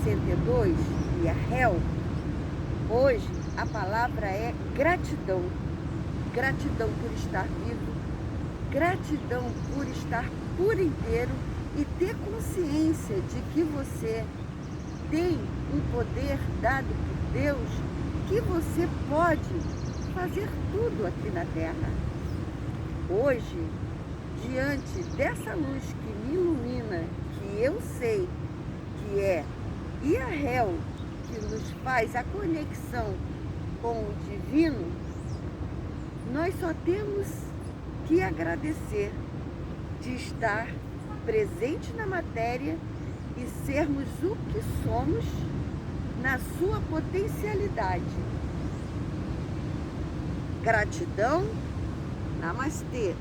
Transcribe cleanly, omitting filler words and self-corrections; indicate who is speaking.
Speaker 1: 62, e a Hel, hoje a palavra é gratidão. Gratidão por estar vivo, gratidão por estar por inteiro e ter consciência de que você tem um poder dado por Deus, que você pode fazer tudo aqui na Terra. Hoje, diante dessa luz que me ilumina, que eu sei que é Hel, que nos faz a conexão com o divino, nós só temos que agradecer de estar presente na matéria e sermos o que somos na sua potencialidade. Gratidão, namastê.